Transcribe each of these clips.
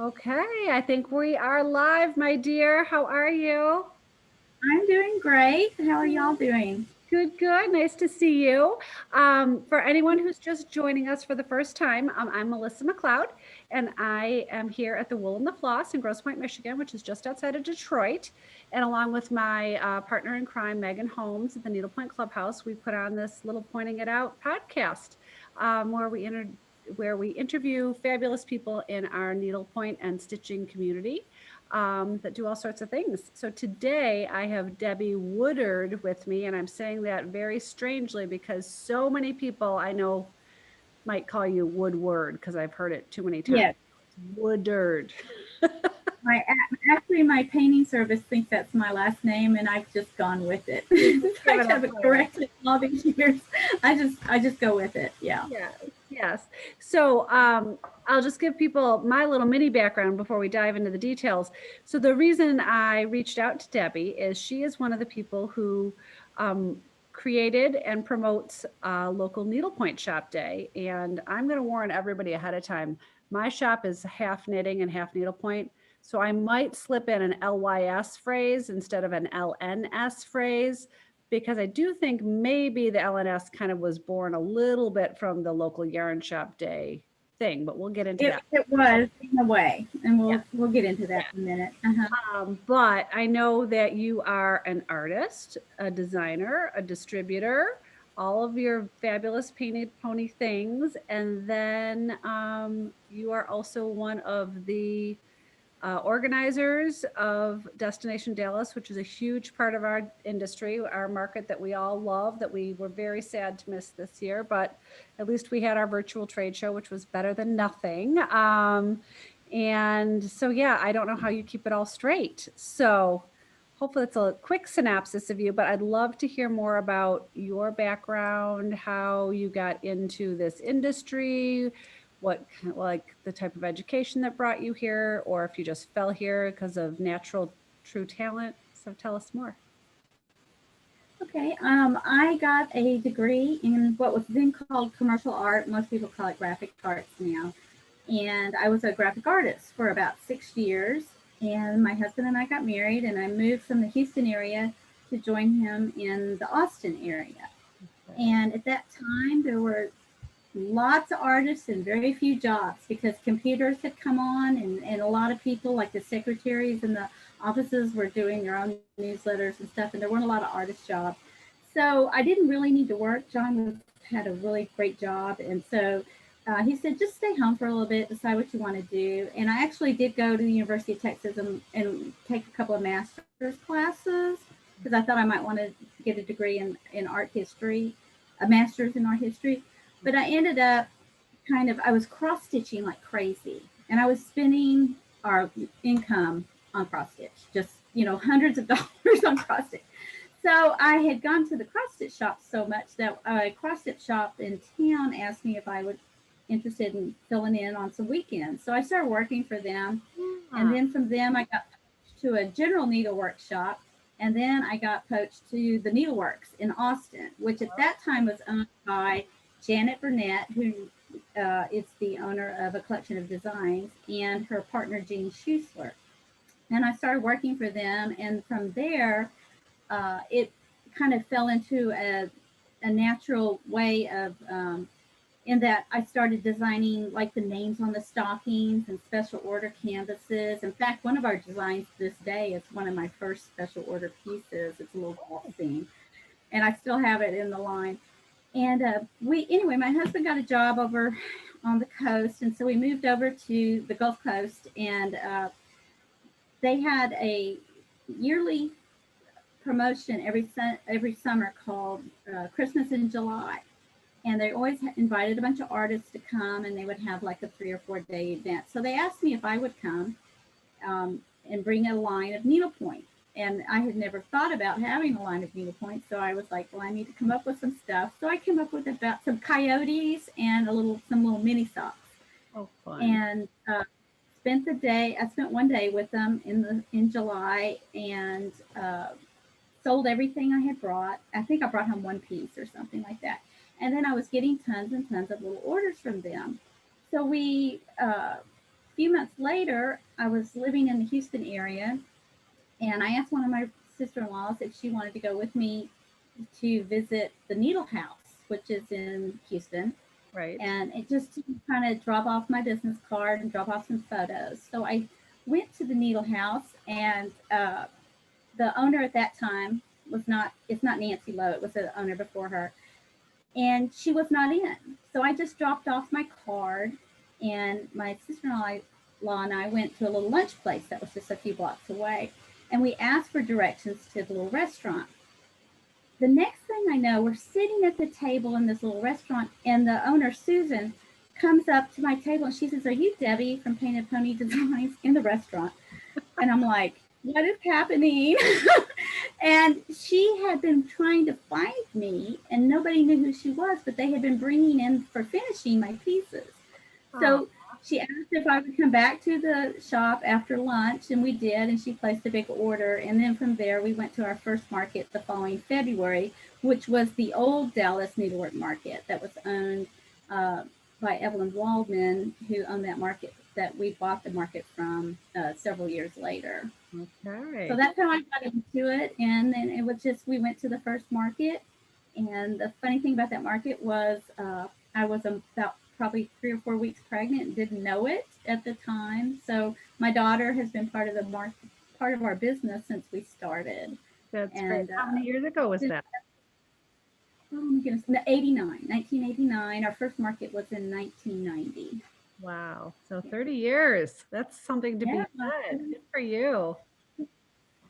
Okay, I think we are live, my dear. How are you? I'm doing great. How are y'all doing? Good, good. Nice to see you. For anyone who's just joining us for the first time, I'm Melissa McLeod, and I am here at the Wool and the Floss in Grosse Pointe, Michigan, which is just outside of Detroit. And along with my partner in crime, Megan Holmes at the Needlepoint Clubhouse, we put on this little Pointing It Out podcast where we interview fabulous people in our needlepoint and stitching community that do all sorts of things. So today I have Debbie Woodard with me, and I'm saying that very strangely because so many people I know might call you Woodward because I've heard it too many times. Yes, Woodard. actually my painting service thinks that's my last name, and I've just gone with it. You just give I it up haven't for it. corrected all these years. I just go with it. Yeah. Yes, yes. So I'll just give people my little mini background before we dive into the details. So the reason I reached out to Debbie is she is one of the people who created and promotes local needlepoint shop day. And I'm going to warn everybody ahead of time. My shop is half knitting and half needlepoint. So I might slip in an LYS phrase instead of an LNS phrase because I do think maybe the LNS kind of was born a little bit from the local yarn shop day thing, but we'll get into that. It was in a way, and Yeah. we'll get into that in a minute. Uh-huh. But I know that you are an artist, a designer, a distributor, all of your fabulous painted pony things. And then you are also one of the organizers of Destination Dallas, which is a huge part of our industry, our market that we all love, that we were very sad to miss this year, but at least we had our virtual trade show, which was better than nothing. And so, yeah, I don't know how you keep it all straight. So, hopefully, it's a quick synopsis of you, but I'd love to hear more about your background, how you got into this industry, like the type of education that brought you here, or if you just fell here because of natural true talent. So tell us more. Okay. I got a degree in what was then called commercial art. Most people call it graphic arts now. And I was a graphic artist for about 6 years. And my husband and I got married, and I moved from the Houston area to join him in the Austin area. And at that time, there were lots of artists and very few jobs because computers had come on, and a lot of people, like the secretaries in the offices, were doing their own newsletters and stuff, and there weren't a lot of artist jobs. So I didn't really need to work. Had a really great job, and so he said, just stay home for a little bit, decide what you want to do. And I actually did go to the University of Texas and take a couple of master's classes because I thought I might want to get a degree in art history, a master's in art history. But I ended up I was cross stitching like crazy, and I was spending our income on cross stitch, just, hundreds of dollars on cross stitch. So I had gone to the cross stitch shop so much that a cross stitch shop in town asked me if I would interested in filling in on some weekends. So I started working for them, and Ah, then from them I got poached to a general needlework shop, and then I got poached to the Needleworks in Austin, which at that time was owned by Janet Burnett, who is the owner of a collection of designs, and her partner Jean Schuessler. And I started working for them, and from there, it kind of fell into a natural way of in that I started designing like the names on the stockings and special order canvases. In fact, one of our designs this day is one of my first special order pieces. It's a little golf scene, and I still have it in the line. And anyway, my husband got a job over on the coast, and so we moved over to the Gulf Coast, and they had a yearly promotion every summer called Christmas in July, and they always invited a bunch of artists to come, and they would have like a 3 or 4 day event. So they asked me if I would come and bring a line of needlepoint. And I had never thought about having a line of needlepoint, so I was like, well, I need to come up with some stuff. So I came up with about some coyotes and some little mini socks, oh, fun. and spent the day. I spent one day with them in July, and sold everything I had brought. I think I brought home one piece or something like that. And then I was getting tons and tons of little orders from them. So a few months later, I was living in the Houston area, and I asked one of my sister-in-laws if she wanted to go with me to visit the Needle House, which is in Houston, Right. and it just to kind of drop off my business card and drop off some photos. So I went to the Needle House, and the owner at that time was not. It's not Nancy Lowe. It was the owner before her, and she was not in. So I just dropped off my card, and my sister-in-law and I went to a little lunch place that was just a few blocks away, and we asked for directions to the little restaurant. The next thing I know, we're sitting at the table in this little restaurant, and the owner, Susan, comes up to my table and she says, "Are you Debbie from Painted Pony Designs in the restaurant?" And I'm like, "What is happening?" And she had been trying to find me, and nobody knew who she was, but they had been bringing in for finishing my pieces. Oh, So she asked if I would come back to the shop after lunch, and we did, and she placed a big order. And then from there, we went to our first market the following February, which was the old Dallas Needlework Market that was owned uh, by Evelyn Waldman, who owned that market that we bought the market from several years later. So okay. that's how I got into it. And then it was just, we went to the first market. And the funny thing about that market was I was about probably 3 or 4 weeks pregnant and didn't know it at the time. So my daughter has been part of the market, part of our business since we started. That's great. And How many years ago was just, that? oh my goodness, 89, 1989. Our first market was in 1990. Wow. So 30 years. That's something to Yeah. be said. Good for you.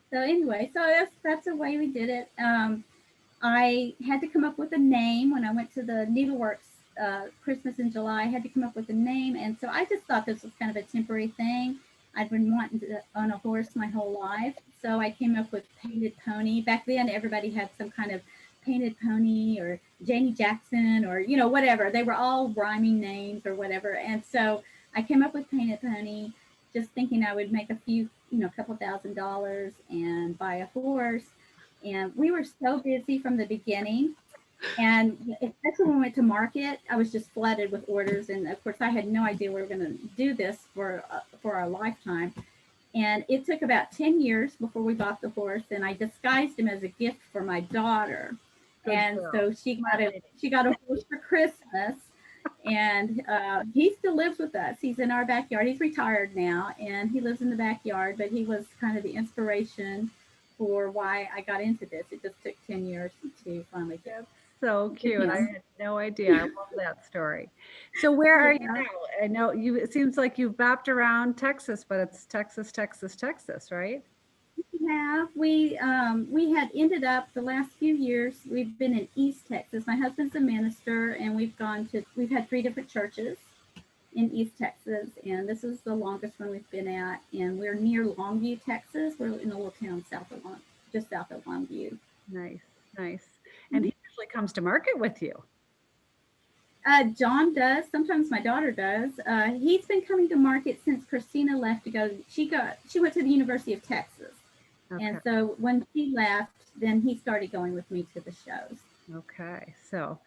So anyway, so that's the way we did it. I had to come up with a name when I went to the Needleworks Christmas in July. I had to come up with a name, and so I just thought this was kind of a temporary thing. I'd been wanting to own a horse my whole life, so I came up with Painted Pony. Back then, everybody had some kind of Painted Pony or Janie Jackson or whatever. They were all rhyming names or whatever, and so I came up with Painted Pony, just thinking I would make a few, a couple $1,000s and buy a horse. And we were so busy from the beginning. And especially when we went to market, I was just flooded with orders. And of course, I had no idea we were going to do this for our lifetime. And it took about 10 years before we bought the horse. And I disguised him as a gift for my daughter. Good And girl. so Smart lady. she got a horse for Christmas. And he still lives with us. He's in our backyard. He's retired now, and he lives in the backyard. But he was kind of the inspiration for why I got into this. It just took 10 years to finally That's so get cute. I him. had no idea. I love that story. So where are you Yeah, now? I know you, it seems like you've bopped around Texas, but it's Texas, Texas, Texas, right? we have. We had ended up the last few years. We've been in East Texas. My husband's a minister, and we've had 3 different churches in East Texas, and this is the longest one we've been at. And we're near Longview, Texas. We're in a little town just south of Longview. Nice, nice. And he usually comes to market with you. John does. Sometimes my daughter does. He's been coming to market since Christina left to go. She went to the University of Texas, and Okay. so when she left, then he started going with me to the shows. Okay. So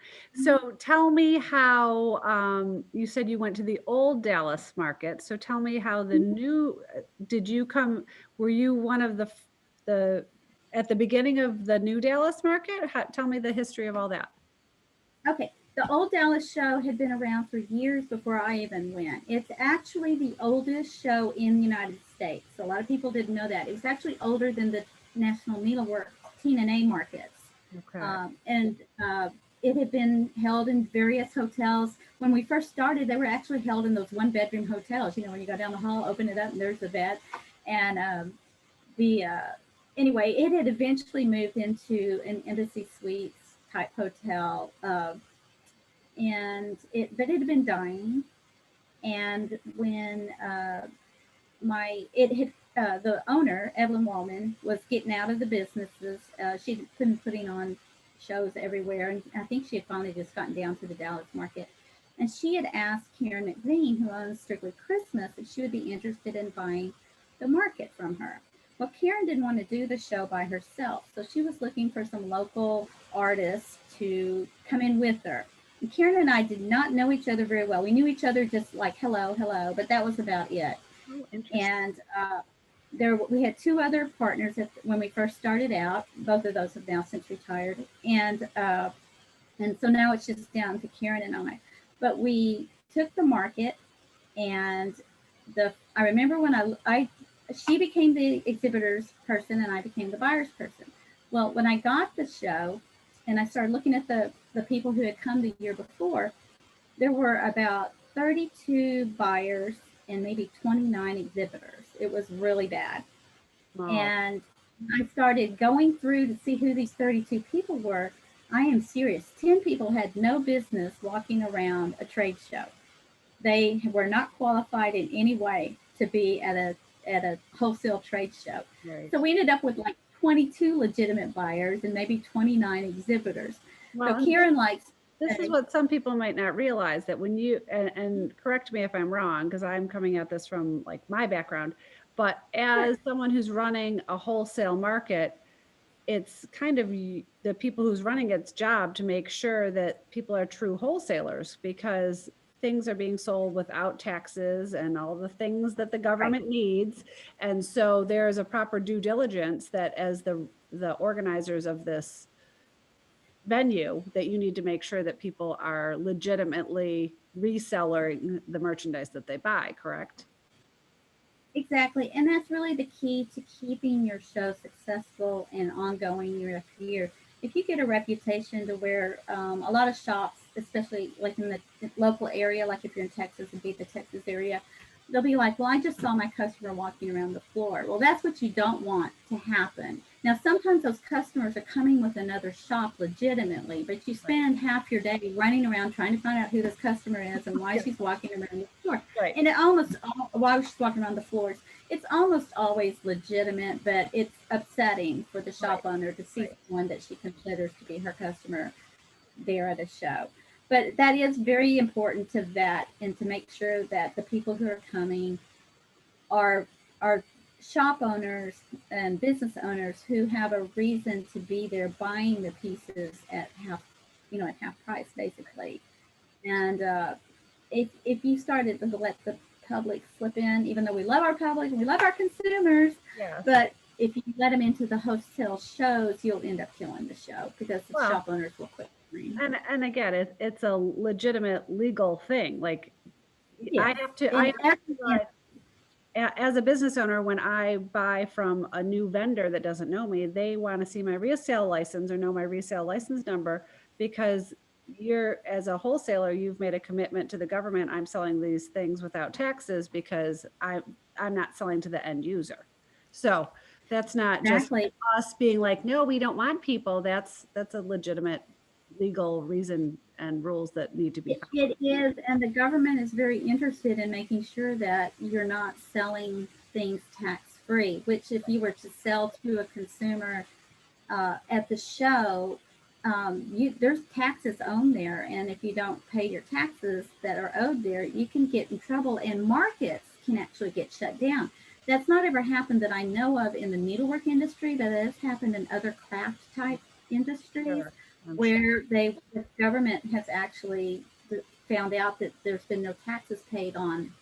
tell me how you said you went to the old Dallas market. So tell me how the new did you come were you one of the at the beginning of the new Dallas market? Tell me the history of all that. Okay, the old Dallas show had been around for years before I even went. It's actually the oldest show in the United States. A lot of people didn't know that. It was actually older than the National Needlework TNA markets. Okay. And it had been held in various hotels. When we first started, they were actually held in those one-bedroom hotels. When you go down the hall, open it up, and there's the bed. And the anyway, it had eventually moved into an Embassy Suites type hotel, but it had been dying. And when my it had the owner, Evelyn Wallman, was getting out of the businesses. She'd been putting on shows everywhere, and I think she had finally just gotten down to the Dallas market. And she had asked Karen McLean, who owns Strictly Christmas, if she would be interested in buying the market from her. Well, Karen didn't want to do the show by herself, so she was looking for some local artists to come in with her. Karen and I did not know each other very well. We knew each other just like hello, hello, but that was about it. Oh, interesting. And there we had two other partners when we first started out. Both of those have now since retired, and so now it's just down to Karen and I. But we took the market, and I remember when I she became the exhibitors person and I became the buyers person. Well, when I got the show and I started looking at the people who had come the year before, there were about 32 buyers and maybe 29 exhibitors. It was really bad. Oh, And I started going through to see who these 32 people were. I am serious. 10 people had no business walking around a trade show. They were not qualified in any way to be at a wholesale trade show. right. So we ended up with like 22 legitimate buyers and maybe 29 exhibitors. So Well, and Karen likes this is what some people might not realize, that when you, and correct me if I'm wrong, because I'm coming at this from like my background, but as someone who's running a wholesale market, it's kind of the people who's running its job to make sure that people are true wholesalers, because things are being sold without taxes and all the things that the right. government needs. And so there is a proper due diligence that as the organizers of this venue, that you need to make sure that people are legitimately reselling the merchandise that they buy, correct? Exactly. And that's really the key to keeping your show successful and ongoing year after year. If you get a reputation to where a lot of shops, especially like in the local area, like if you're in Texas and be the Texas area, they'll be like, well, I just saw my customer walking around the floor. Well, that's what you don't want to happen. Now, sometimes those customers are coming with another shop legitimately, but you Right. spend half your day running around trying to find out who this customer is and why Yeah. she's walking around the floor. Right. And it almost, while she's walking around the floors, it's almost always legitimate, but it's upsetting for the Right. shop owner to see Right. someone that she considers to be her customer there at a show. But that is very important to vet and to make sure that the people who are coming are are shop owners and business owners who have a reason to be there buying the pieces at half, at half price basically. And if you started to let the public slip in, even though we love our public and we love our consumers, Yes. but if you let them into the wholesale shows, you'll end up killing the show because the Well, shop owners will quit. and again, it's a legitimate legal thing. Like Yes, I and have to every realize, as a business owner, when I buy from a new vendor that doesn't know me, they want to see my resale license or know my resale license number, because you're, as a wholesaler, you've made a commitment to the government. I'm selling these things without taxes because I'm not selling to the end user. So that's not just exactly. us being like, no, we don't want people. That's a legitimate legal reason and rules that need to be followed. It is, and the government is very interested in making sure that you're not selling things tax free. Which, if you were to sell to a consumer at the show, there's taxes on there, and if you don't pay your taxes that are owed there, you can get in trouble, and markets can actually get shut down. That's not ever happened that I know of in the needlework industry, but it has happened in other craft type industries Sure, I'm sure. where the government has actually found out that there's been no taxes paid on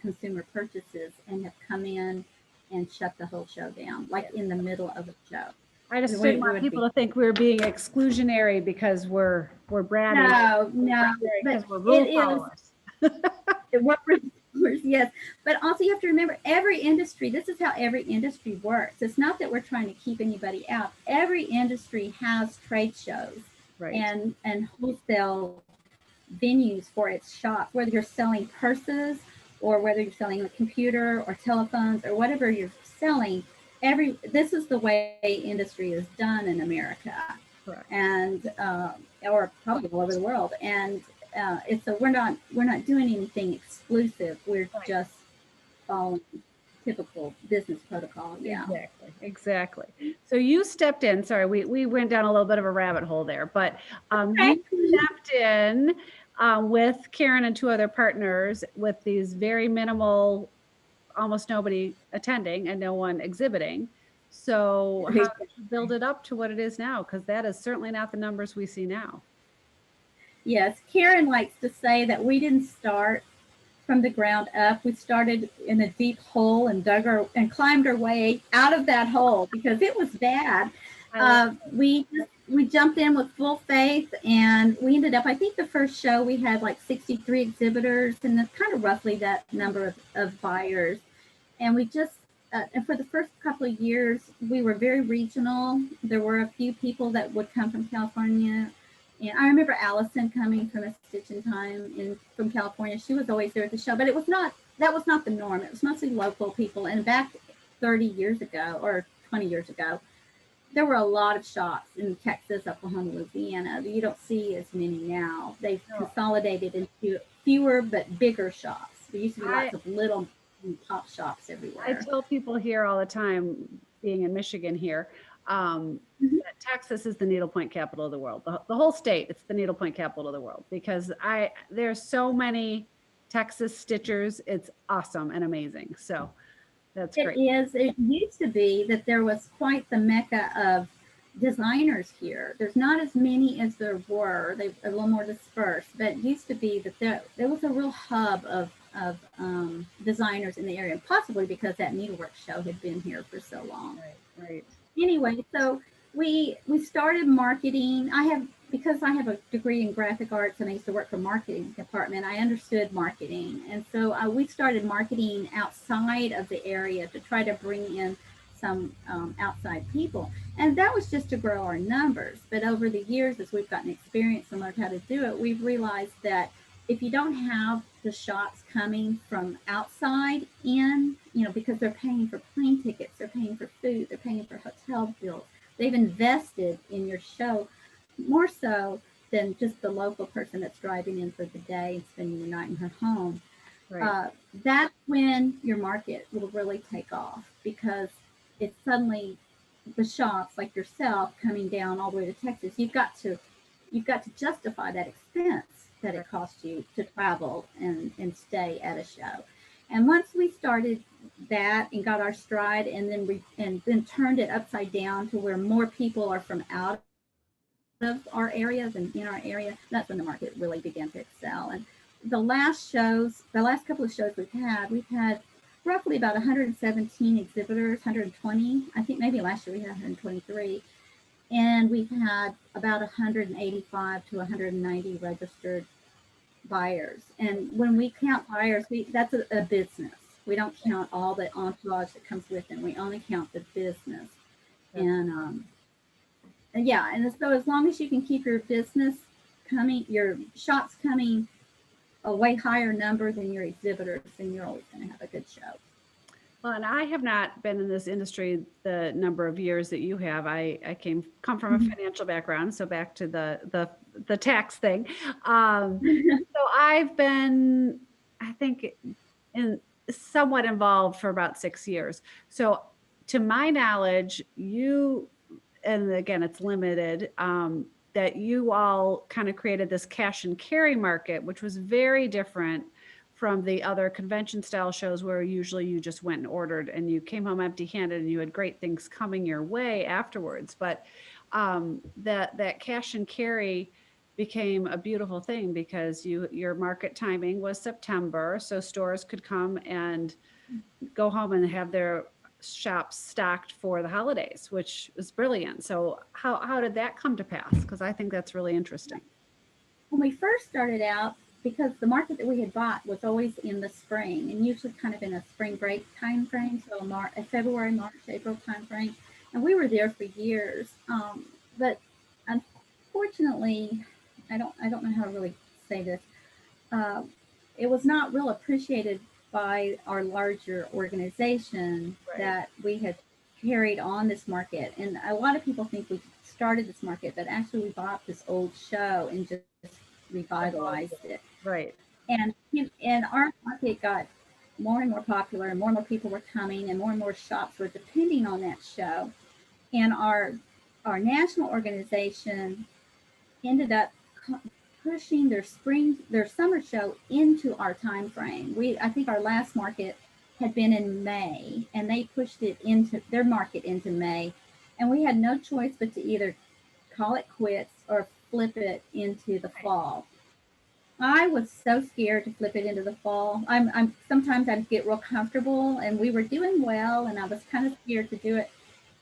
consumer purchases and have come in and shut the whole show down, like in the middle of a show. I We just didn't want would people be to think we were being exclusionary because we're bratty. no, We're no, primary but because we're it rule is followers. what yes. But also you have to remember every industry, this is how every industry works. It's not that we're trying to keep anybody out. Every industry has trade shows Right. and wholesale venues for its shop, whether you're selling purses or whether you're selling a computer or telephones or whatever you're selling. This is the way industry is done in America, Correct. and or probably all over the world. And it's we're not doing anything exclusive. We're Right. just following typical business protocol. Yeah. Exactly. Exactly. So you stepped in. Sorry, we went down a little bit of a rabbit hole there, but Okay. you stepped in with Karen and two other partners with these very minimal, almost nobody attending and no one exhibiting. So how did you build it up to what it is now? Because that is certainly not the numbers we see now. Yes, Karen likes to say that we didn't start from the ground up. We started in a deep hole and dug our and climbed our way out of that hole because it was bad. I love We jumped in with full faith, and we ended up. I think the first show we had like 63 exhibitors, and that's kind of roughly that number of buyers. And we just and for the first couple of years, we were very regional. There were a few people that would come from California, and I remember Allison coming from A Stitch in Time from California. She was always there at the show, but it was not that was not the norm. It was mostly local people. And back 30 years ago or 20 years ago, there were a lot of shops in Texas, Oklahoma, Louisiana. You don't see as many now. They've no, consolidated into fewer but bigger shops. There used to be I lots of little pop shops I everywhere. tell people here all the time, being in Michigan here, Mhm. that Texas is the needlepoint capital of the world. The whole state, it's the needlepoint capital of the world because there's so many Texas stitchers. It's awesome and amazing. So that's It great. is. It used to be that there was quite the mecca of designers here. There's not as many as there were. They're a little more dispersed, but it used to be that there was a real hub of designers in the area, possibly because that needlework show had been here for so long. Right, right. Anyway, so we started marketing. I have because I have a degree in graphic arts and I used to work for marketing department. I understood marketing, and so we started marketing outside of the area to try to bring in some outside people, and that was just to grow our numbers. But over the years, as we've gotten experience and learned how to do it, we've realized that if you don't have the shops coming from outside in, because they're paying for plane tickets, they're paying for food, they're paying for hotel bills, they've invested in your show more so than just the local person that's driving in for the day and spending the night in her home. Right. Uh, that's when your market will really take off because it's suddenly the shops like yourself coming down all the way to Texas. You've got to justify that expense that Right. it costs you to travel and stay at a show. And once we started that and got our stride, and then turned it upside down to where more people are from out of our areas and in our area, that's when the market really began to excel. And the last couple of shows we've had roughly about 117 exhibitors, 120. I think maybe last year we had 123, and we've had about 185 to 190 registered buyers. And when we count buyers, that's a business. We don't count all the entourage that comes with it. We only count the business. That's And yeah, and so as long as you can keep your business coming, your shops coming a way higher number than your exhibitors, then you're always going to have a good show. well, and I have not been in this industry the number of years that you have. I come from a Mhm. financial background, so back to the tax thing. So I've been, I think, in somewhat involved for about 6 years. So to my knowledge, you, and again, it's limited, that you all kind of created this cash and carry market, which was very different from the other convention style shows where usually you just went and ordered and you came home empty handed and you had great things coming your way afterwards. But that cash and carry became a beautiful thing because your market timing was September, so stores could come and go home and have their shops stocked for the holidays, which was brilliant. So how did that come to pass? Because I think that's really interesting. When we first started out, because the market that we had bought was always in the spring and usually kind of in a spring break time frame, so a February, March, April time frame, and we were there for years. But unfortunately, I don't know how to really say this. Uh, it was not real appreciated by our larger organization Right. that we had carried on this market. And a lot of people think we started this market, but actually we bought this old show and just Evolved revitalized it. it. Right. And our market got more and more popular, and more people were coming, and more shops were depending on that show. And our national organization ended up pushing their summer show into our time frame. I think our last market had been in May, and they pushed it into their market into May, and we had no choice but to either call it quits or flip it into the fall. I was so scared to flip it into the fall. I'm sometimes I'd get real comfortable, and we were doing well, and I was kind of scared to do it,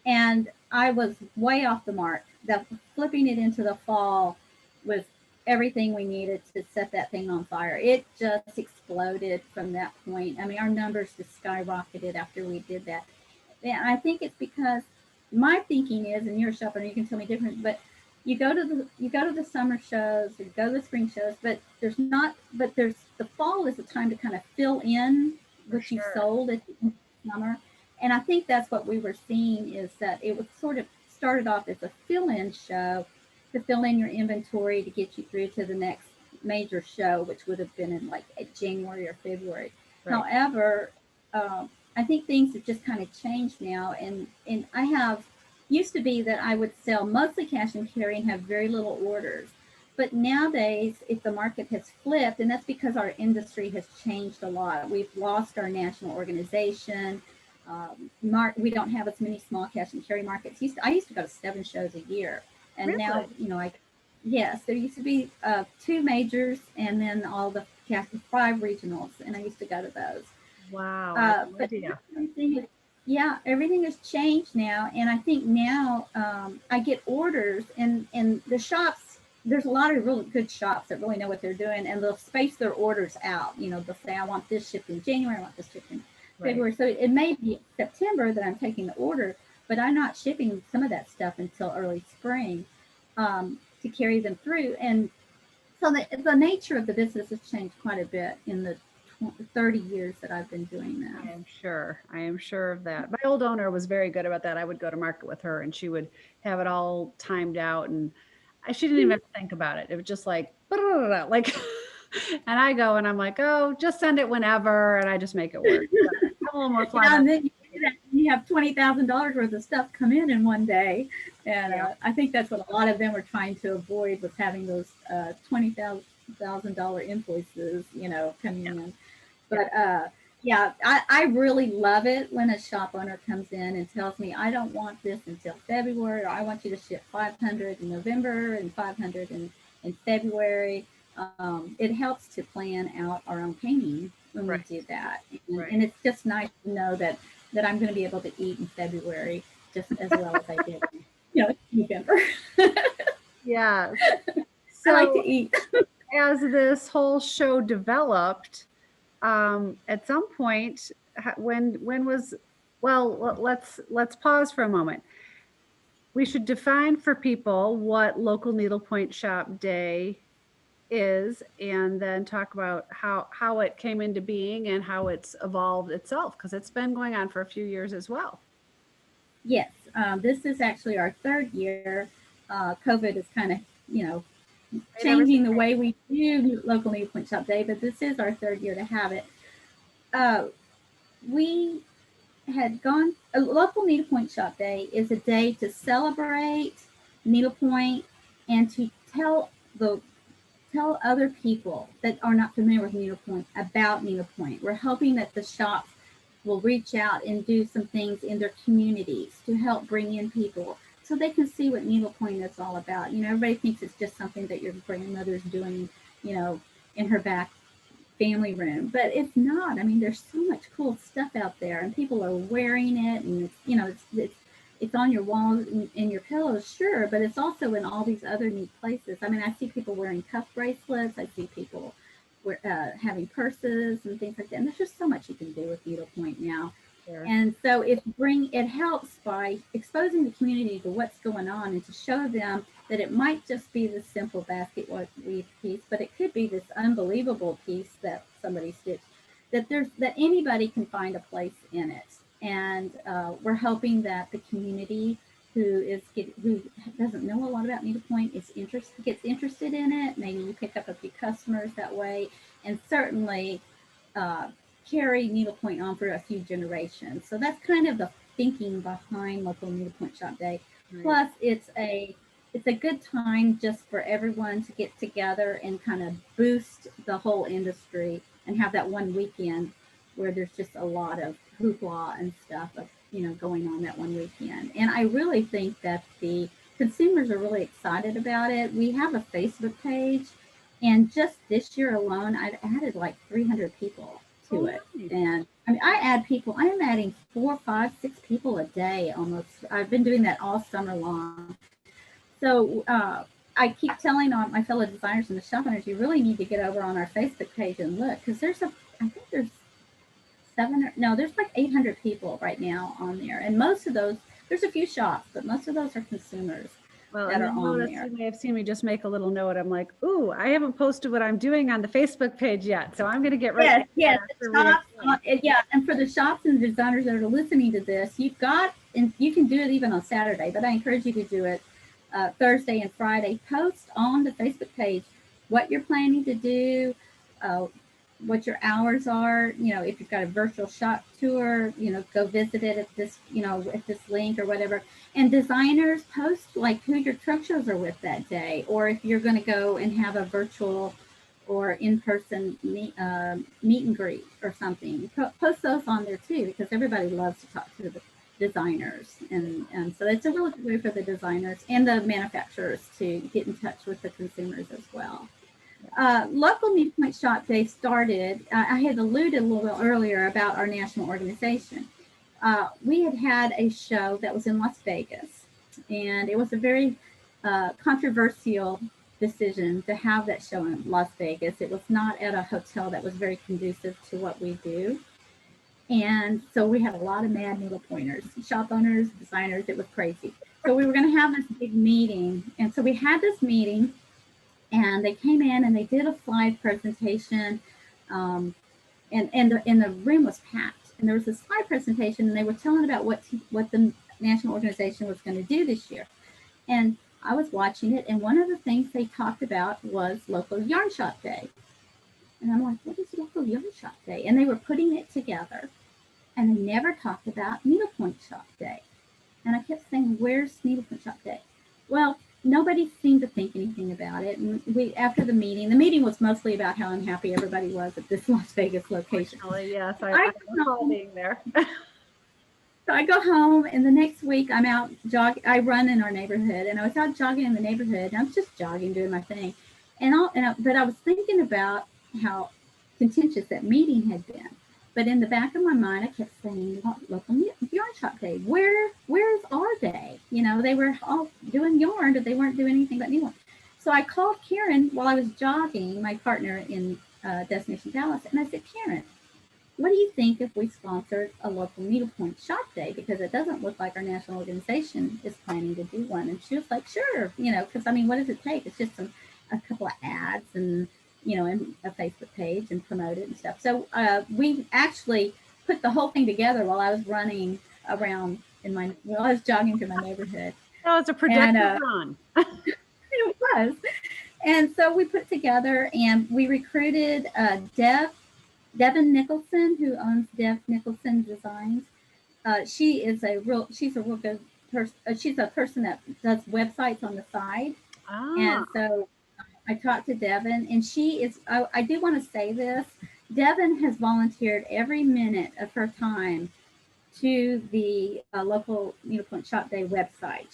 and I was way off the mark. The flipping it into the fall was everything we needed to set that thing on fire. It just exploded from that point. I mean, our numbers just skyrocketed after we did that. And I think it's because my thinking is, and you're a shopper, you can tell me different, but you go to the summer shows, you go to the spring shows, but there's the fall is a time to kind of fill in For what you sure. sold at the summer. And I think that's what we were seeing, is that it was sort of started off as a fill-in show to fill in your inventory to get you through to the next major show, which would have been in like January or February. Right. However, I think things have just kind of changed now, and I have used to be that I would sell mostly cash and carry and have very little orders. But nowadays, if the market has flipped, and that's because our industry has changed a lot. We've lost our national organization. We don't have as many small cash and carry markets. I used to go to 7 shows a year, and now, Really? yes, there used to be 2 majors, and then all the cash, 5 regionals, and I used to go to those. Wow, I had no But idea. everything is, yeah, everything has changed now, and I think now I get orders, and the shops. There's a lot of really good shops that really know what they're doing, and they'll space their orders out. They'll say, "I want this shipped in January. I want this shipped in Right. February." So it may be September that I'm taking the order, but I'm not shipping some of that stuff until early spring to carry them through. And so the nature of the business has changed quite a bit in the 30 years that I've been doing this. I am sure. I am sure of that. My old owner was very good about that. I would go to market with her and she would have it all timed out and she didn't even have to think about it. It was just like, like, and I go and I'm like, oh, just send it whenever. And I just make it work. But I'm a little more fly Yeah, by. and then you do that, you have $20,000 worth of stuff come in one day, and Yeah. I think that's what a lot of them were trying to avoid, was having those $20,000 invoices, coming Yeah. in. Yeah. But yeah, I really love it when a shop owner comes in and tells me, I don't want this until February, or I want you to ship 500 in November and 500 in February. It helps to plan out our own painting when we Right. do that. Right. And it's just nice to know that I'm going to be able to eat in February just as well as I did in November. Yes. I like to So eat. as this whole show developed, at some point, when was well, let's pause for a moment. We should define for people what local needlepoint shop day is, and then talk about how it came into being and how it's evolved itself, because it's been going on for a few years as well. Yes, this is actually our 3rd year. COVID is kind of, you know, Made everything changing the way we do local needlepoint shop day, but this is our 3rd year to have it. Uh, we had gone, a local needlepoint shop day is a day to celebrate needlepoint and to the tell other people that are not familiar with needlepoint about needlepoint. We're hoping that the shops will reach out and do some things in their communities to help bring in people so they can see what needlepoint is all about. Everybody thinks it's just something that your grandmother's doing, you know, in her back family room, but it's not. I mean, there's so much cool stuff out there, and people are wearing it, and it's on your walls and in your pillows, sure, but it's also in all these other neat places. I mean, I see people wearing cuff bracelets. I see people having purses and things like that. And there's just so much you can do with needlepoint now. there. And so it helps by exposing the community to what's going on and to show them that it might just be this simple basket weave piece, but it could be this unbelievable piece that somebody stitched. That anybody can find a place in it, and we're hoping that the community who doesn't know a lot about needlepoint gets interested in it. Maybe you pick up a few customers that way, and certainly uh, carry needlepoint on for a few generations. So that's kind of the thinking behind local needlepoint shop day. Right. Plus, it's a good time just for everyone to get together and kind of boost the whole industry and have that one weekend where there's just a lot of hoopla and stuff going on that one weekend. And I really think that the consumers are really excited about it. We have a Facebook page, And just this year alone, I've added like 300 people to Oh, it. nice. And I mean, I add people, I am adding 4, 5, 6 people a day almost. I've been doing that all summer long. So I keep telling all my fellow designers and the shop owners, you really need to get over on our Facebook page and look, because I think there's there's like 800 people right now on there. And most of those, there's a few shops, but most of those are consumers Well, that and are you'll on notice there. you may have seen me just make a little note. I'm like, ooh, I haven't posted what I'm doing on the Facebook page yet. So I'm going to get right Yes, back yes, after the we shops, explain. yeah, and for the shops and designers that are listening to this, and you can do it even on Saturday, but I encourage you to do it Thursday and Friday. Post on the Facebook page what you're planning to do, uh, what your hours are. You know, if you've got a virtual shop tour, go visit it at this, at this link or whatever. And designers, post like who your truck shows are with that day, or if you're going to go and have a virtual or in-person meet and greet or something. Post those on there too, because everybody loves to talk to the designers, and so it's a really good way for the designers and the manufacturers to get in touch with the consumers as well. Local Needlepoint Shop Day started. I had alluded a little bit earlier about our national organization. We had a show that was in Las Vegas, and it was a very controversial decision to have that show in Las Vegas. It was not at a hotel that was very conducive to what we do. And so we had a lot of mad needle pointers, shop owners, designers. It was crazy. So we were going to have this big meeting. And so we had this meeting, and they came in and they did a slide presentation. And the room was packed. And there was a slide presentation, and they were telling about what the national organization was going to do this year. And I was watching it, and one of the things they talked about was local yarn shop day. And I'm like, what is local yarn shop day? And they were putting it together, and they never talked about Needlepoint Shop Day. And I kept saying, where's Needlepoint Shop Day? Well, nobody seemed to think anything about it. And after the meeting was mostly about how unhappy everybody was at this Las Vegas location. Yes, I I recall being there. So I go home, and the next week I'm out jogging. I run in our neighborhood, and I was out jogging in the neighborhood. And I was just jogging, doing my thing, but I was thinking about how contentious that meeting had been. But in the back of my mind, I kept saying, "Local yarn shop day. Where's our day? They were all doing yarn, but they weren't doing anything but needlework." So I called Karen while I was jogging, my partner in Destination Dallas, and I said, "Karen, what do you think if we sponsored a local needlepoint shop day? Because it doesn't look like our national organization is planning to do one." And she was like, "Sure, because I mean, what does it take? It's just a couple of ads and, and a Facebook page and promote it and stuff." So we actually put the whole thing together while I was running around while I was jogging through my neighborhood. That was a And productive run. it was. And so we put together and we recruited Devin Nicholson, who owns Dev Nicholson Designs. She's a real good person. She's a person that does websites on the side. Ah, And so I talked to Devin, and she is, I do want to say this. Devin has volunteered every minute of her time to the local Needlepoint Shop Day website.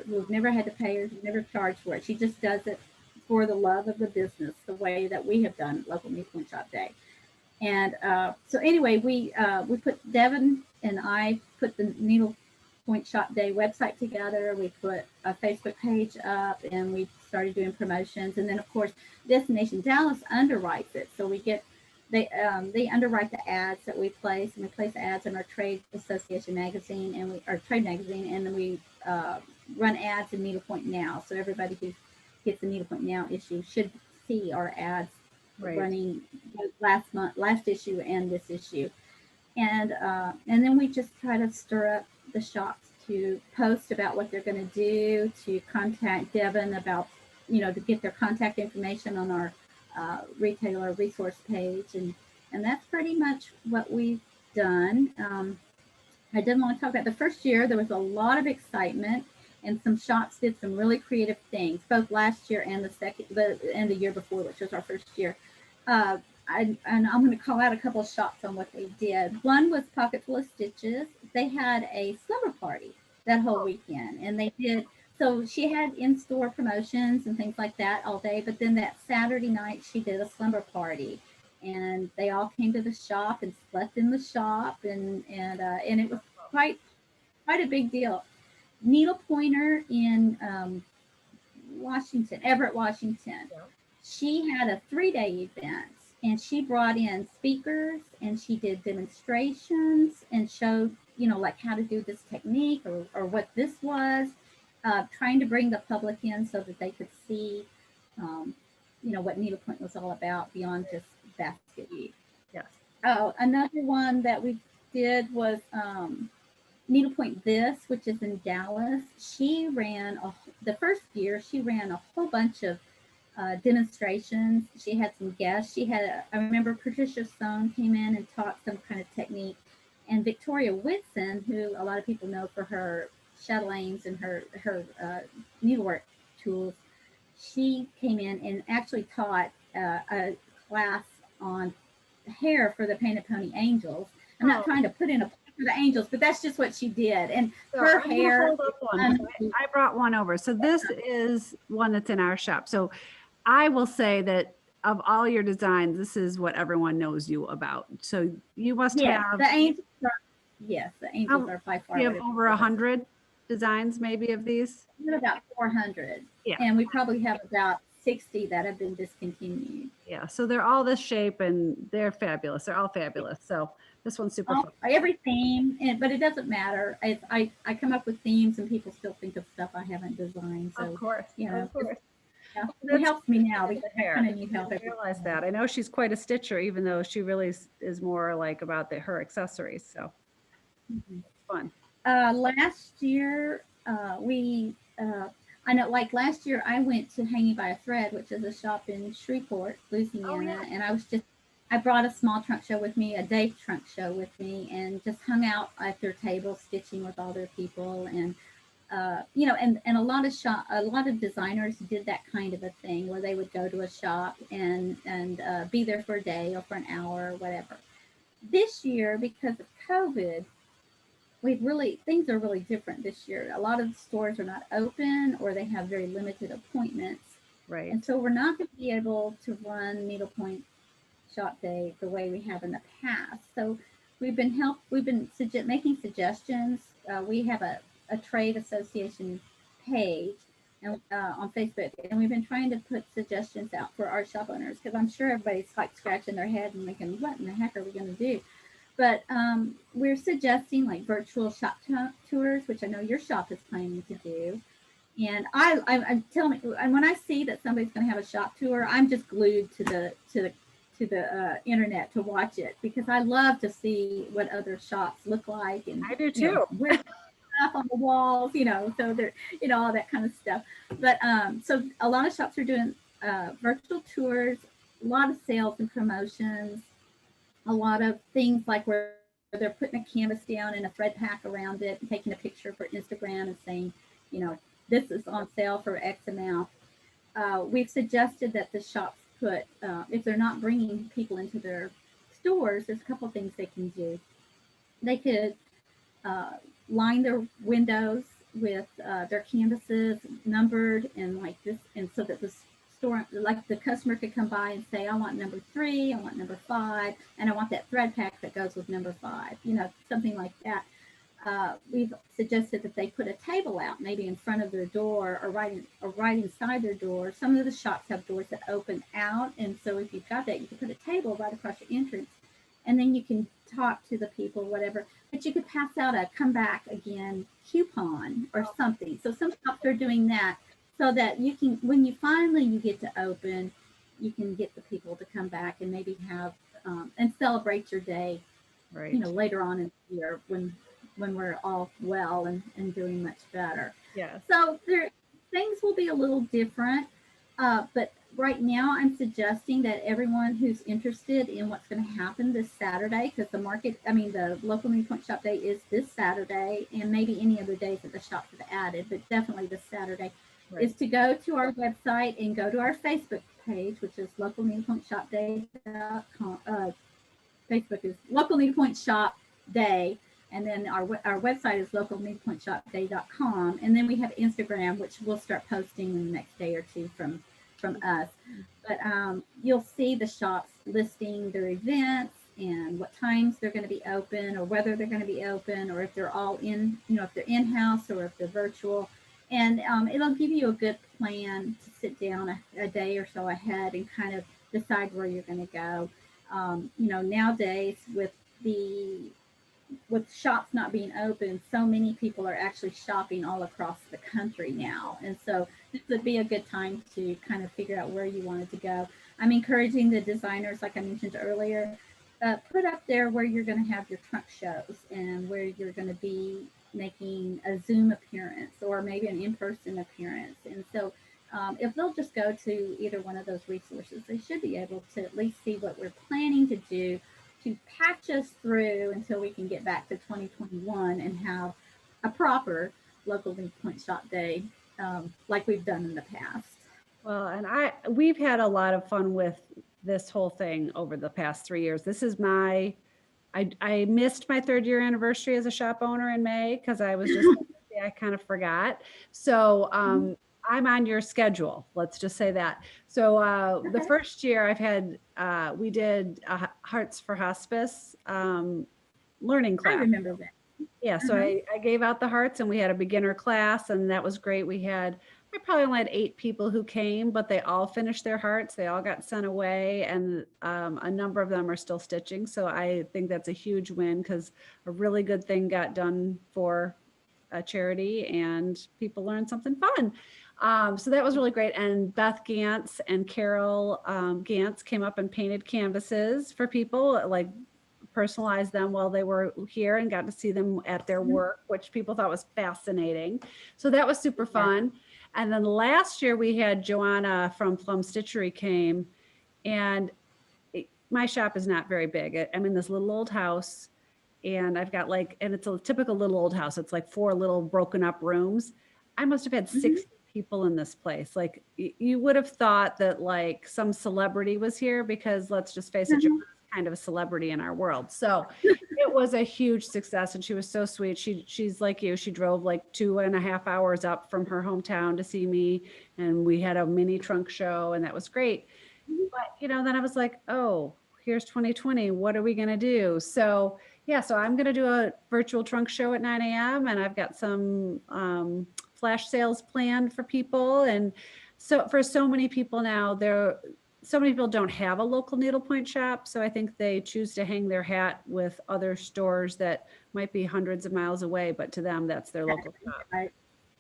We've never had to pay her. She's never charged for it. She just does it for the love of the business, the way that we have done local Needlepoint Shop Day. And so anyway, we put Devin and I put the Needlepoint Shop Day website together. We put a Facebook page up, and we started doing promotions. And then of course, Destination Dallas underwrites it, so they underwrite the ads that we place, and we place ads in our trade association magazine and our trade magazine, and then we run ads in Needlepoint Now. So everybody who gets the Needlepoint Now issue should see our ads running last issue and this issue. And then we just try to stir up the shops to post about what they're going to do, to contact Devin about, to get their contact information on our retailer resource page. And that's pretty much what we've done. I did want to talk about the first year. There was a lot of excitement, and some shops did some really creative things, both last year and the year before, which was our first year. And I'm going to call out a couple of shops on what they did. One was Pocket Full of Stitches. They had a slumber party that whole weekend, and they did So she had in-store promotions and things like that all day, but then that Saturday night she did a slumber party, and they all came to the shop and slept in the shop, and it was quite a big deal. Needlepointer in Washington, Everett, Washington. Yeah. She had a 3-day event, and she brought in speakers and she did demonstrations and showed, like how to do this technique or what this was, trying to bring the public in so that they could see, um, what needlepoint was all about beyond just basket weave. Yes. Oh, another one that we did was Needlepoint This, which is in Dallas. The first year, she ran a whole bunch of demonstrations. She had some guests. I remember Patricia Stone came in and taught some kind of technique. And Victoria Whitson, who a lot of people know for her chatelaines and her needlework tools, she came in and actually taught a class on hair for the Painted Pony Angels. I'm not trying to put in a for the angels, but that's just what she did. And So her I'm hair. hold up one. I brought one over. So this is one that's in our shop. So I will say that of all your designs, this is what everyone knows you about. So you must Yes, have. the angels. Yes, the angels are by far. You have over 100 designs, maybe, of these. We have about 400, Yeah. and we probably have about 60 that have been discontinued. Yeah. So they're all this shape, and they're fabulous. They're all fabulous. So this one's super fun. Every theme, but it doesn't matter. I come up with themes, and people still think of stuff I haven't designed. So Of course. of course. Yeah, It helps me now because I kind of need help. I realize that. I know she's quite a stitcher, even though she really is more like about her accessories. So fun. Last year, I know, like last year, I went to Hanging by a Thread, which is a shop in Shreveport, Louisiana, and I brought a small trunk show with me, a day trunk show with me, and just hung out at their table stitching with all their people, and and a lot of designers did that kind of a thing where they would go to a shop and be there for a day or for an hour or whatever. This year, because of COVID, things are really different this year. A lot of stores are not open or they have very limited appointments. Right. And so we're not going to be able to run Needlepoint Shop Day the way we have in the past. So we've been making suggestions. We have a trade association page and on Facebook, and we've been trying to put suggestions out for our shop owners because I'm sure everybody's like scratching their head and thinking, what in the heck are we going to do? But we're suggesting like virtual shop tours, which I know your shop is planning to do. And I'm telling you, and when I see that somebody's going to have a shop tour, I'm just glued to the internet to watch it because I love to see what other shops look like. And I do too. Where stuff on the walls, so they're, all that kind of stuff. But so a lot of shops are doing virtual tours, a lot of sales and promotions, a lot of things like where they're putting a canvas down and a thread pack around it and taking a picture for Instagram and saying, this is on sale for X amount. We've suggested that the shops put, if they're not bringing people into their stores, there's a couple of things they can do. They could line their windows with their canvases numbered and like this, and so that the store, like the customer could come by and say, I want number 3, I want number 5, and I want that thread pack that goes with number 5, something like that. We've suggested that they put a table out, maybe in front of their door or right inside their door. Some of the shops have doors that open out, and so if you've got that, you can put a table right across your entrance, and then you can talk to the people, whatever. But you could pass out a come back again coupon or something. So some shops are doing that so that you can, when you finally get to open, you can get the people to come back and maybe have and celebrate your day, right, later on in the year when we're all well and doing much better. Yeah. So things will be a little different, but right now I'm suggesting that everyone who's interested in what's going to happen this Saturday, because the local Needlepoint Shop Day is this Saturday, and maybe any other days that the shops have added, but definitely this Saturday, right, is to go to our website and go to our Facebook page, which is local Needlepoint Shop Day.com. Facebook is local Needlepoint Shop Day. And then our website is localneedlepointshopday.com. And then we have Instagram, which we'll start posting in the next day or two from us. But you'll see the shops listing their events and what times they're going to be open, or whether they're going to be open, or if they're all in, if they're in-house or if they're virtual. And it'll give you a good plan to sit down a day or so ahead and kind of decide where you're going to go. Nowadays with shops not being open, so many people are actually shopping all across the country now. And so this would be a good time to kind of figure out where you wanted to go. I'm encouraging the designers, like I mentioned earlier, put up there where you're going to have your trunk shows and where you're going to be making a Zoom appearance or maybe an in-person appearance. And so if they'll just go to either one of those resources, they should be able to at least see what we're planning to do to patch us through until we can get back to 2021 and have a proper local Needlepoint Shop Day like we've done in the past. Well, and we've had a lot of fun with this whole thing over the past 3 years. This is I missed my 3rd year anniversary as a shop owner in May because I was just, I kind of forgot. So I'm on your schedule. Let's just say that. So the first year we did a Hearts for Hospice learning class. I remember that. Yeah, so I gave out the hearts and we had a beginner class and that was great. I probably only had 8 people who came, but they all finished their hearts. They all got sent away and a number of them are still stitching. So I think that's a huge win because a really good thing got done for a charity and people learned something fun. So that was really great. And Beth Gantz and Carol Gantz came up and painted canvases for people, like personalized them while they were here and got to see them at their work, which people thought was fascinating. So that was super fun. And then last year we had Joanna from Plum Stitchery came, and my shop is not very big. I'm in this little old house and I've got and it's a typical little old house. It's like 4 little broken up rooms. I must have had 60 people in this place. Like you would have thought that like some celebrity was here because let's just face it, Joanna's kind of a celebrity in our world. So it was a huge success and she was so sweet. She's like you, she drove like 2.5 hours up from her hometown to see me and we had a mini trunk show and that was great. But then I was like, oh, here's 2020. What are we going to do? So yeah, so I'm going to do a virtual trunk show at 9 a.m. and I've got some flash sales planned for people. And so for so many people now, so many people don't have a local needlepoint shop. So I think they choose to hang their hat with other stores that might be hundreds of miles away, but to them, that's their local shop. Right.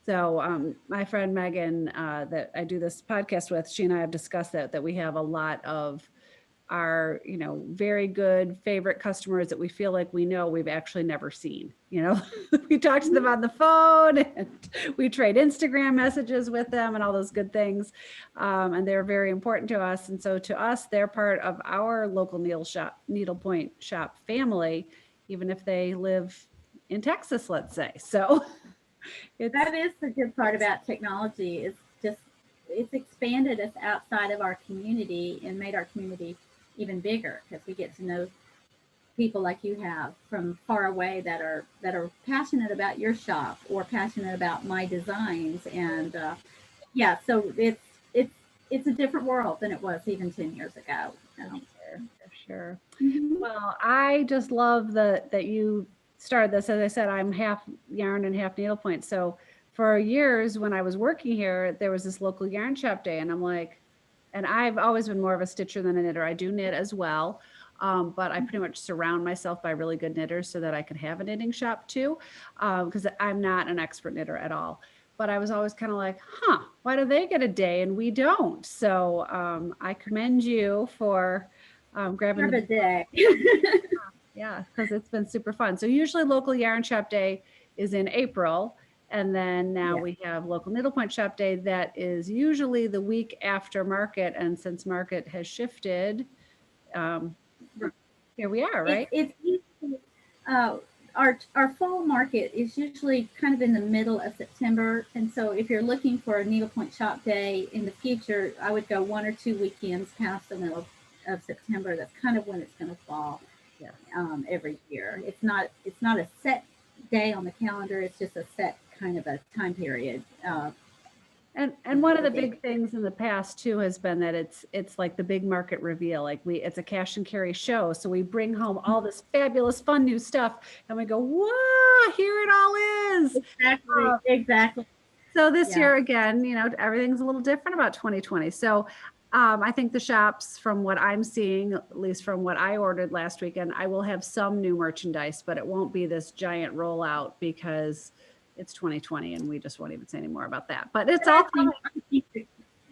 So my friend Megan that I do this podcast with, she and I have discussed that we have a lot of our, very good favorite customers that we feel like we've actually never seen. We talk to them on the phone and we trade Instagram messages with them and all those good things. And they're very important to us. And so to us, they're part of our local needlepoint shop family, even if they live in Texas, let's say. So that is the good part about technology. It's expanded us outside of our community and made our community even bigger because we get to know people like you have from far away that are passionate about your shop or passionate about my designs. And so it's a different world than it was even 10 years ago. For sure. Well, I just love that you started this. As I said, I'm half yarn and half needlepoint. So for years when I was working here, there was this local yarn shop day and I'm like, and I've always been more of a stitcher than a knitter. I do knit as well. But I pretty much surround myself by really good knitters so that I can have a knitting shop too. Because I'm not an expert knitter at all. But I was always kind of like, why do they get a day and we don't? So I commend you for grabbing the day. Yeah, because it's been super fun. So usually local yarn shop day is in April. And then now we have local needlepoint shop day that is usually the week after market. And since market has shifted, here we are, right? It's usually, our fall market is usually kind of in the middle of September. And so if you're looking for a needlepoint shop day in the future, I would go 1 or 2 weekends past the middle of September. That's kind of when it's going to fall. Yes. every year. It's not a set day on the calendar. It's just a set kind of a time period. And one of For the the big things in the past too has been that it's like the big market reveal. Like it's a cash and carry show. So we bring home all this fabulous fun new stuff and we go, "Wow, here it all is." exactly, Uh, exactly. so this Yeah. year again, everything's a little different about 2020. So I think the shops, from what I'm seeing, at least from what I ordered last weekend, I will have some new merchandise, but it won't be this giant rollout because it's 2020 and we just won't even say any more about that. But it's And I all think, coming.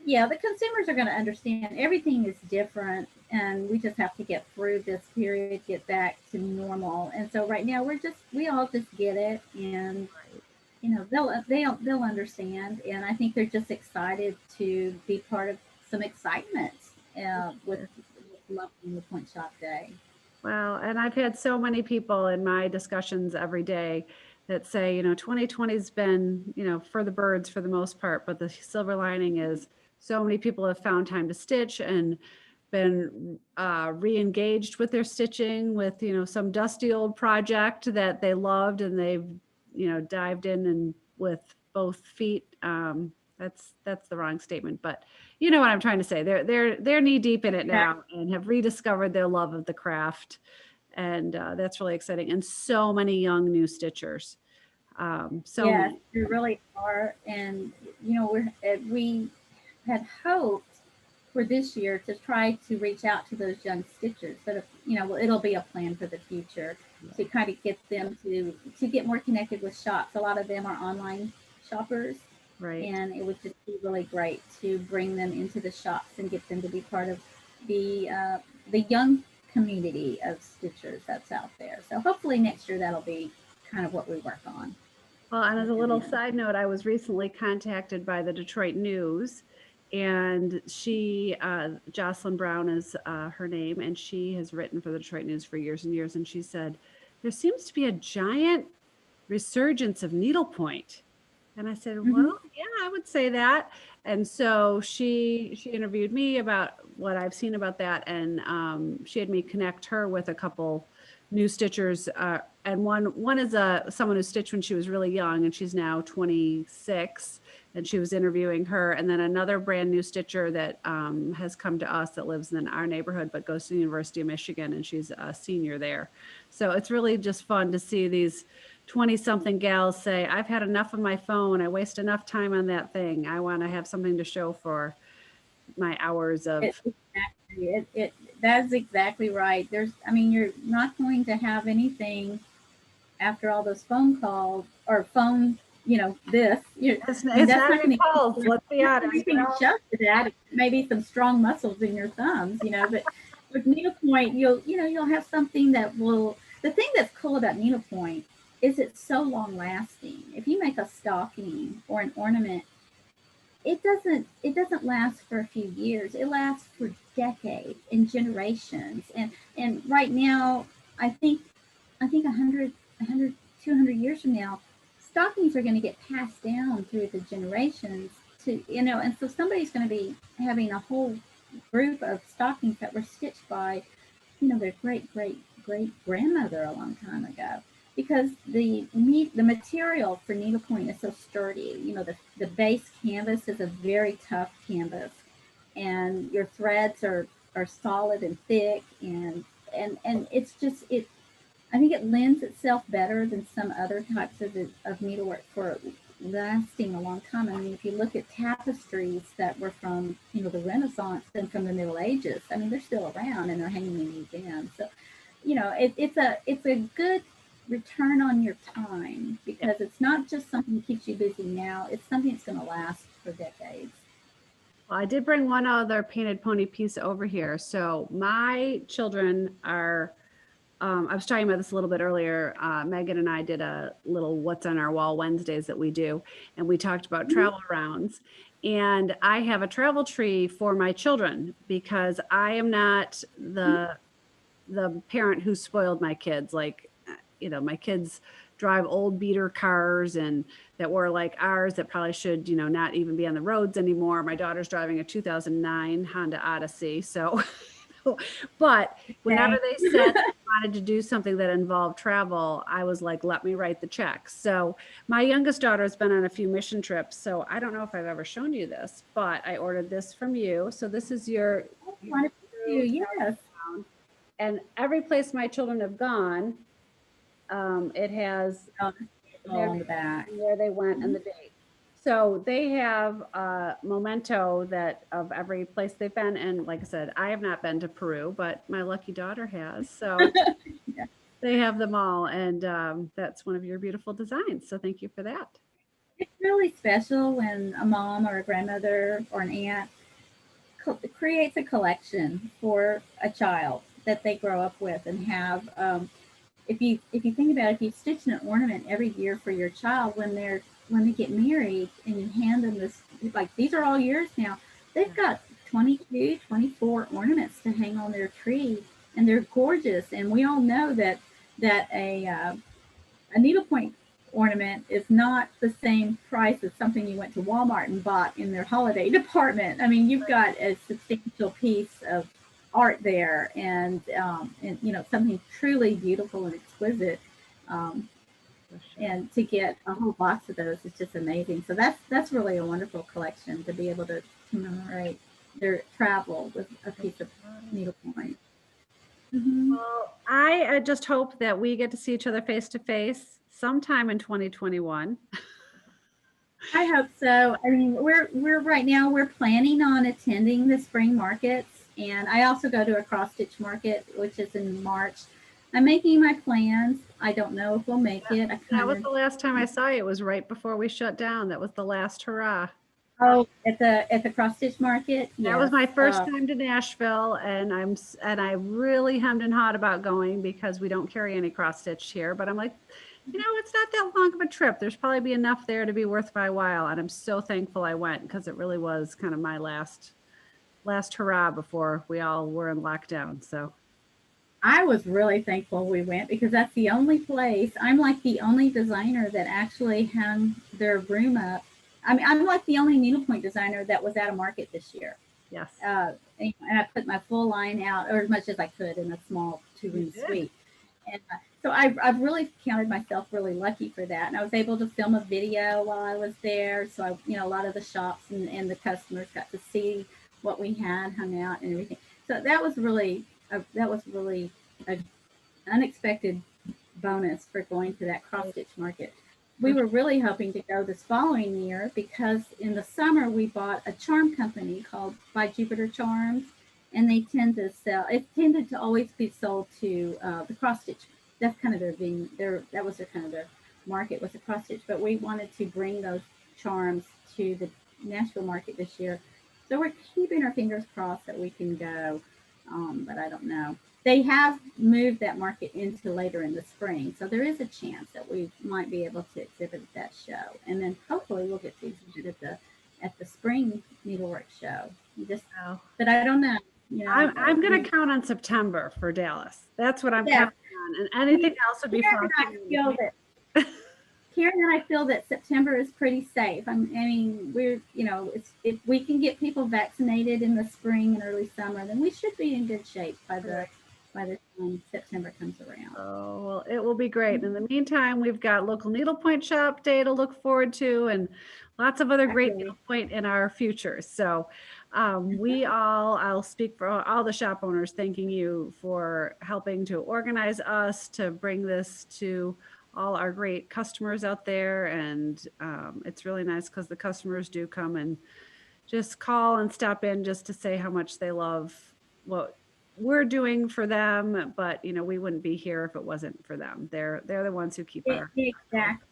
yeah, the consumers are going to understand everything is different, and we just have to get through this period, get back to normal. And so right now we all just get it, and they'll understand. And I think they're just excited to be part of some excitement with Love the Point Shop Day. Well, and I've had so many people in my discussions every day that say, 2020's been, for the birds for the most part, but the silver lining is so many people have found time to stitch and been re-engaged with their stitching with, some dusty old project that they loved and they've, dived in and with both feet. That's the wrong statement, but you know what I'm trying to say. They're knee deep in it now and have rediscovered their love of the craft, and that's really exciting. And so many young new stitchers, so Yes, many. we really are, and we had hoped for this year to try to reach out to those young stitchers. But it'll be a plan for the future to kind of get them to get more connected with shops. A lot of them are online shoppers, Right. and it would just be really great to bring them into the shops and get them to be part of the young community of stitchers that's out there. So hopefully next year that'll be kind of what we work on. Well, and as a little And side note, I was recently contacted by the Detroit News, and Jocelyn Brown is her name, and she has written for the Detroit News for years and years. And she said, there seems to be a giant resurgence of needlepoint. And I said, mhm. well, yeah, I would say that. And so she interviewed me about what I've seen about that, and she had me connect her with a couple new stitchers. And one is someone who stitched when she was really young, and she's now 26. And she was interviewing her, and then another brand new stitcher that has come to us that lives in our neighborhood but goes to the University of Michigan, and she's a senior there. So it's really just fun to see these 20 something gals say, I've had enough of my phone. I waste enough time on that thing. I want to have something to show for my hours It, of. exactly. That's exactly right. I mean, you're not going to have anything after all those phone calls or phone, this. I mean, It's that's not not even going to keep calls, you. let's be That's honest. everything adjust to that. Maybe some strong muscles in your thumbs, but with needlepoint, you'll have something that will. The thing that's cool about needlepoint is it's so long lasting. If you make a stocking or an ornament, it doesn't last for a few years. It lasts for decades and generations. And right now, I think I think 100 200 years from now, stockings are going to get passed down through the generations to and so somebody's going to be having a whole group of stockings that were stitched by their great grandmother a long time ago, because the material for needlepoint is so sturdy. The base canvas is a very tough canvas, and your threads are solid and thick, and it's just it. I think it lends itself better than some other types of needlework for lasting a long time. I mean, if you look at tapestries that were from the Renaissance and from the Middle Ages, I mean they're still around and they're hanging in museums. So it's a good return on your time, Yeah. because it's not just something that keeps you busy now. It's something that's going to last for decades. Well, I did bring one other painted pony piece over here. So my children are, I was talking about this a little bit earlier. Megan and I did a little What's on Our Wall Wednesdays that we do, and we talked about Mhm. travel rounds. And I have a travel tree for my children because I am not the parent who spoiled my kids. Like, my kids drive old beater cars and that were like ours that probably should, not even be on the roads anymore. My daughter's driving a 2009 Honda Odyssey. So, but whenever Okay. they send wanted to do something that involved travel, I was like, let me write the check. So my youngest daughter has been on a few mission trips. So I don't know if I've ever shown you this, but I ordered this from you. So this is Oh, your wonderful. true Yes. town. And every place my children have gone, it has Oh, their on the name back. and where they went and Mhm. the date. So they have a memento that of every place they've been. And like I said, I have not been to Peru, but my lucky daughter has. So Yeah. they have them all. And that's one of your beautiful designs. So thank you for that. It's really special when a mom or a grandmother or an aunt creates a collection for a child that they grow up with and have. If you think about it, if you stitch an ornament every year for your child when they get married and you hand them this, like these are all yours now, they've got 22, 24 ornaments to hang on their tree, and they're gorgeous. And we all know that a needlepoint ornament is not the same price as something you went to Walmart and bought in their holiday department. I mean, you've got a substantial piece of art there, and something truly beautiful and exquisite. Um, For sure. and to get a whole box of those is just amazing. So that's really a wonderful collection to be able to commemorate their travel with a piece of needlepoint. Mm-hmm. Well, I just hope that we get to see each other face to face sometime in 2021. I hope so. I mean, we're right now we're planning on attending the spring markets, and I also go to a cross stitch market, which is in March. I'm making my plans. I don't know if we'll make it. I That kind was of the last time I saw you. It was right before we shut down. That was the last hurrah. oh at the cross stitch market, That was yes. my first time to Nashville, and I really hemmed and hawed about going because we don't carry any cross stitch here. But I'm like, it's not that long of a trip. There's probably be enough there to be worth my while, and I'm so thankful I went because it really was kind of my last hurrah before we all were in lockdown. So I was really thankful we went because that's the only place. I'm like the only designer that actually hung their room up. I mean, I'm like the only needlepoint designer that was at a market this year. yes, And I put my full line out, or as much as I could, in a small you two-room did. suite. And so I've really counted myself really lucky for that. And I was able to film a video while I was there. So a lot of the shops and the customers got to see what we had hung out and everything. So that was really an unexpected bonus for going to that cross stitch market. We were really hoping to go this following year because in the summer we bought a charm company called By Jupiter Charms, and they tend to sell. It tended to always be sold to the cross stitch. That's kind of their being their that was their kind of their market was the cross stitch. But we wanted to bring those charms to the Nashville market this year, so we're keeping our fingers crossed that we can go. But I don't know. They have moved that market into later in the spring, so there is a chance that we might be able to exhibit at that show, and then hopefully we'll get to exhibit at the spring needlework show. Just, Wow. but I don't know. I'm going to We count on September for Dallas. That's what I'm yeah. counting on, and anything else would be Karen and frosting I on the feel cake. that September is pretty safe. I mean, if we can get people vaccinated in the spring and early summer, then we should be in good shape by the time September comes around. Oh, well, it will be great. In the meantime, we've got local needlepoint shop day to look forward to and lots of other great Exactly. needlepoint in our future. So I'll speak for all the shop owners, thanking you for helping to organize us to bring this to all our great customers out there. And it's really nice because the customers do come and just call and stop in just to say how much they love what we're doing for them, but we wouldn't be here if it wasn't for them. They're the ones who keep our door. Exactly.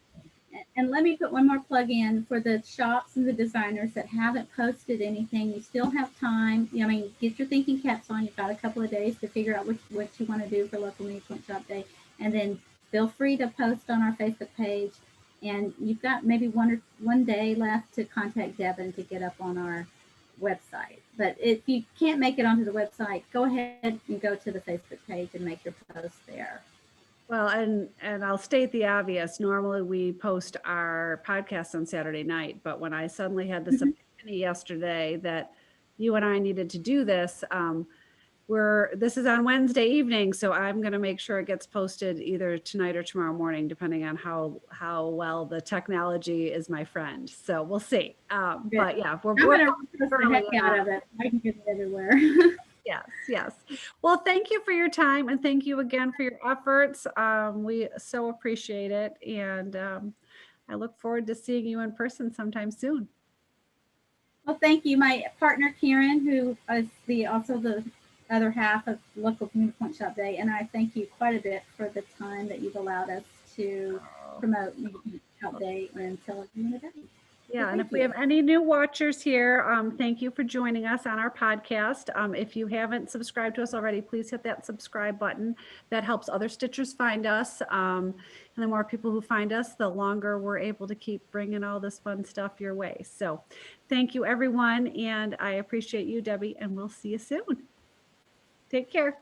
And let me put one more plug in for the shops and the designers that haven't posted anything. You still have time. I mean, get your thinking caps on. You've got a couple of days to figure out what you want to do for local needlepoint shop day, and then feel free to post on our Facebook page. And you've got maybe one day left to contact Devin to get up on our website. But if you can't make it onto the website, go ahead and go to the Facebook page and make your post there. Well, and I'll state the obvious. Normally we post our podcast on Saturday night, but when I suddenly had this Mhm. epiphany yesterday that you and I needed to do this, this is on Wednesday evening, so I'm gonna make sure it gets posted either tonight or tomorrow morning, depending on how well the technology is my friend. So we'll see. Good. But yeah, I'm we're gonna repost the early heck in out our of it. I can get it everywhere. yes, yes. Well, thank you for your time and thank you again for your efforts. We so appreciate it, and I look forward to seeing you in person sometime soon. Well, thank you. My partner Karen, who is also the other half of local Needlepoint Shop Day, and I thank you quite a bit for the time that you've allowed us to Oh. promote Needlepoint Shop Day and celebrating the day. So Yeah, and if thank we have you. any new watchers here, thank you for joining us on our podcast. If you haven't subscribed to us already, please hit that subscribe button. That helps other stitchers find us. And the more people who find us, the longer we're able to keep bringing all this fun stuff your way. So thank you, everyone. And I appreciate you, Debbie, and we'll see you soon. Take care.